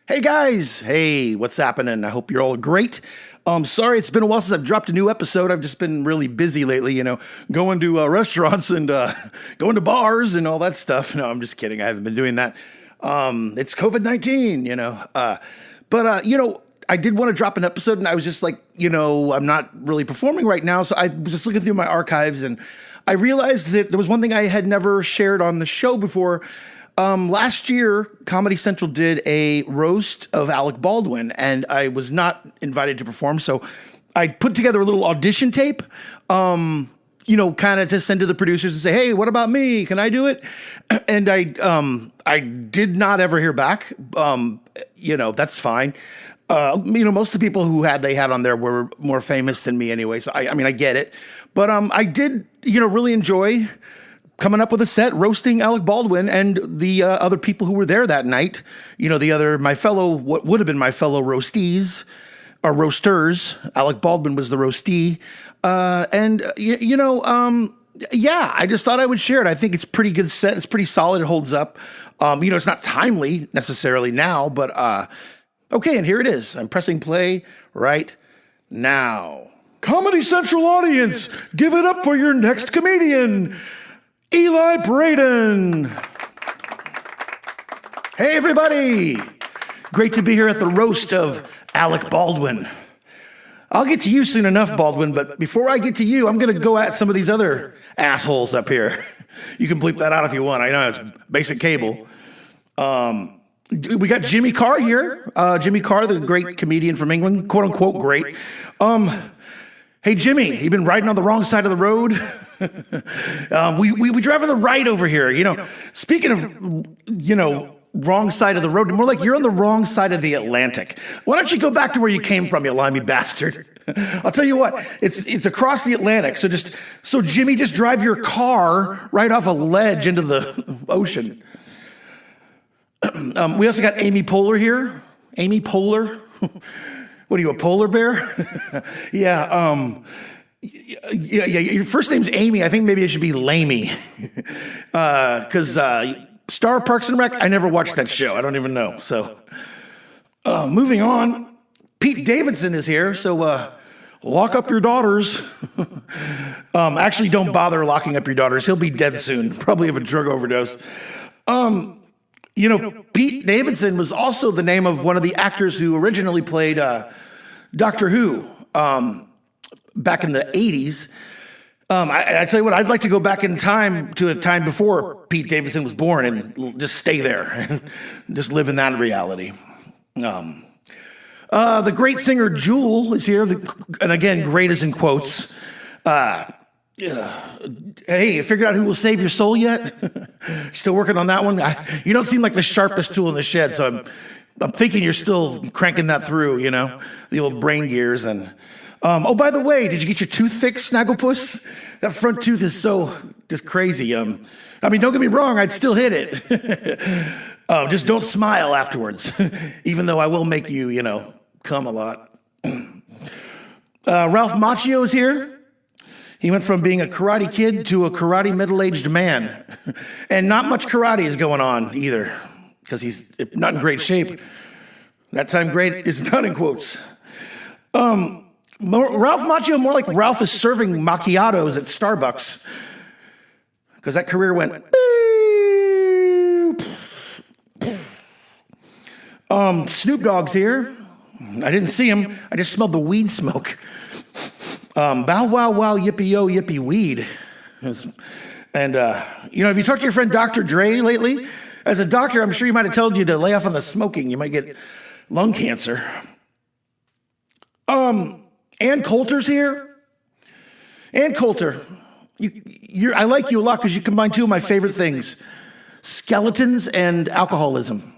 Hey guys, hey, what's happening? I hope you're all great. Sorry, it's been a while since I've dropped a new episode. I've just been really busy lately, going to restaurants and going to bars and all that stuff. No, I'm just kidding. I haven't been doing that. It's COVID-19, I did want to drop an episode, and I was just like, I'm not really performing right now, so I was just looking through my archives, and I realized that there was one thing I had never shared on the show before. Last year, Comedy Central did a roast of Alec Baldwin, and I was not invited to perform, so I put together a little audition tape, kind of to send to the producers and say, hey, what about me? Can I do it? And I did not ever hear back. That's fine. Most of the people they had on there were more famous than me anyway, so I get it. But I did, really enjoy coming up with a set, roasting Alec Baldwin and the other people who were there that night. What would have been my fellow roastees or roasters. Alec Baldwin was the roastee. I just thought I would share it. I think it's a pretty good set. It's pretty solid. It holds up. It's not timely necessarily now, but okay, and here it is. I'm pressing play right now. Comedy Central audience, give it up for your next comedian, Eli Braden. Hey, everybody. Great to be here at the roast of Alec Baldwin. I'll get to you soon enough, Baldwin, but before I get to you, I'm going to go at some of these other assholes up here. You can bleep that out if you want. I know it's basic cable. We got Jimmy Carr here. Jimmy Carr, the great comedian from England, quote unquote great. Hey, Jimmy, you been riding on the wrong side of the road? We drive on the right over here. Speaking of, wrong side of the road, more like you're on the wrong side of the Atlantic. Why don't you go back to where you came from, you limey bastard? I'll tell you what, it's across the Atlantic. So Jimmy, just drive your car right off a ledge into the ocean. We also got Amy Poehler here. Amy Poehler. What are you, a polar bear? Yeah. Your first name's Amy. I think maybe it should be Lamey. Because Star Parks and Rec, I never watched that show. I don't even know. So, moving on. Pete Davidson is here. So, lock up your daughters. Actually, don't bother locking up your daughters. He'll be dead soon, probably of a drug overdose. Pete Davidson was also the name of one of the actors who originally played Doctor Who back in the 80s. I tell you what, I'd like to go back in time to a time before Pete Davidson was born and just stay there and just live in that reality. The great singer Jewel is here, and again, great is in quotes. Hey, you figured out who will save your soul yet? Still working on that one? You don't seem like the sharpest tool in the shed, so I'm thinking you're still cranking that through, the old brain gears. And by the way, did you get your tooth fixed, Snagglepuss? That front tooth is so just crazy. Don't get me wrong, I'd still hit it. Just don't smile afterwards, even though I will make you, come a lot. Ralph Macchio is here. He went from being a karate kid to a karate middle-aged man. And not much karate is going on either, because he's not in great shape. That time great is not in quotes. Ralph Macchio, more like Ralph is serving macchiatos at Starbucks, because that career went Snoop Dogg's here. I didn't see him. I just smelled the weed smoke. Bow wow wow yippee yo yippee weed. And have you talked to your friend Dr. Dre lately? As a doctor, I'm sure he might have told you to lay off on the smoking. You might get lung cancer. Ann Coulter's here. Ann Coulter, I like you a lot because you combine two of my favorite things: skeletons and alcoholism.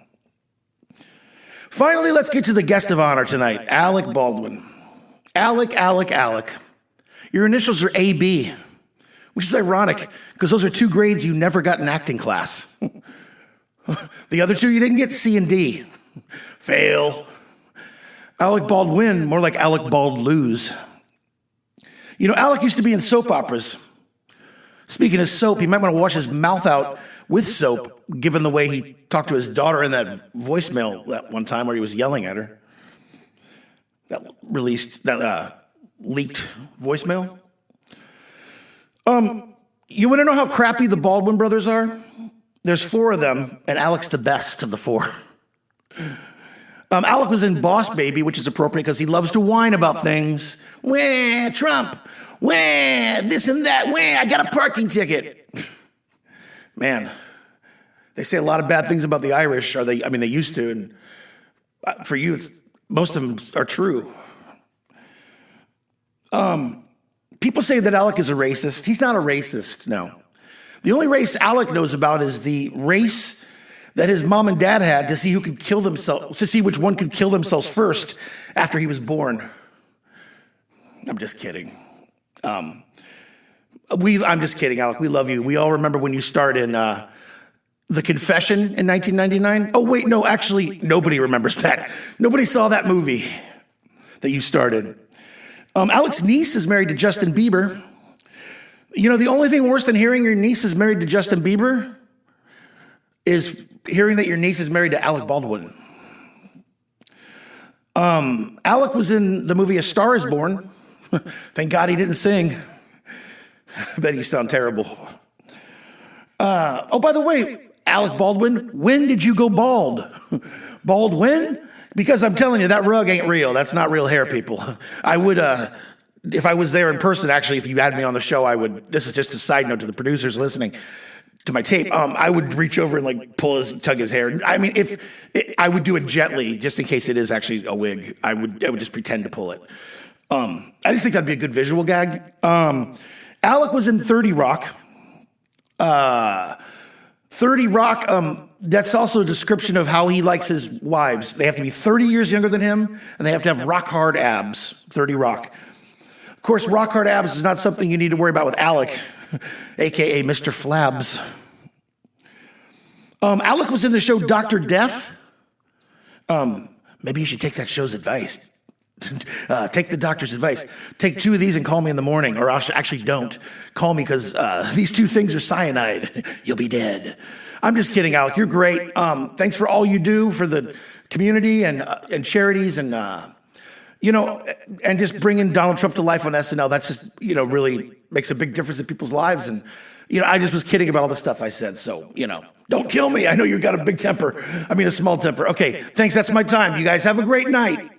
Finally, let's get to the guest of honor tonight, Alec Baldwin. Alec. Your initials are AB, which is ironic because those are two grades you never got in acting class. The other two you didn't get, C and D. Fail. Alec Baldwin, more like Alec Bald lose. Alec used to be in soap operas. Speaking of soap, he might want to wash his mouth out with soap, given the way he talked to his daughter in that voicemail that one time where he was yelling at her. That leaked voicemail. You want to know how crappy the Baldwin brothers are? There's 4 of them, and Alec's the best of the 4. Alec was in Boss Baby, which is appropriate because he loves to whine about things. Wah, Trump. Wah, this and that. Wah, I got a parking ticket. Man, they say a lot of bad things about the Irish. They used to. And for you, most of them are true. People say that Alec is a racist. He's not a racist, no. The only race Alec knows about is the race that his mom and dad had to see who could kill themselves, to see which one could kill themselves first after he was born. I'm just kidding. I'm just kidding, Alec. We love you. We all remember when you starred in The Confession in 1999. Oh, wait, no, actually, nobody remembers that. Nobody saw that movie that you started. Alec's niece is married to Justin Bieber. You know, the only thing worse than hearing your niece is married to Justin Bieber is hearing that your niece is married to Alec Baldwin. Alec was in the movie A Star is Born. Thank God he didn't sing. I bet you sound terrible. Oh, by the way, Alec Baldwin, when did you go bald? Baldwin? Because I'm telling you, that rug ain't real. That's not real hair, people. I would, if I was there in person, actually, if you had me on the show, I would, this is just a side note to the producers listening to my tape, I would reach over and like tug his hair. I mean, I would do it gently, just in case it is actually a wig. I would just pretend to pull it. I just think that'd be a good visual gag. Alec was in 30 Rock. 30 Rock, that's also a description of how he likes his wives. They have to be 30 years younger than him, and they have to have rock hard abs. 30 Rock. Of course, rock hard abs is not something you need to worry about with Alec, a.k.a. Mr. Flabs. Alec was in the show Dr. Death. Maybe you should take that show's advice. Take the doctor's advice. Take 2 of these and call me in the morning, or actually don't. Call me because these 2 things are cyanide. You'll be dead. I'm just kidding, Alec. You're great. Thanks for all you do for the community and charities and, and just bringing Donald Trump to life on SNL. That's just, really makes a big difference in people's lives. And, I just was kidding about all the stuff I said. So, don't kill me. I know you've got a big temper. I mean, a small temper. Okay, thanks. That's my time. You guys have a great night.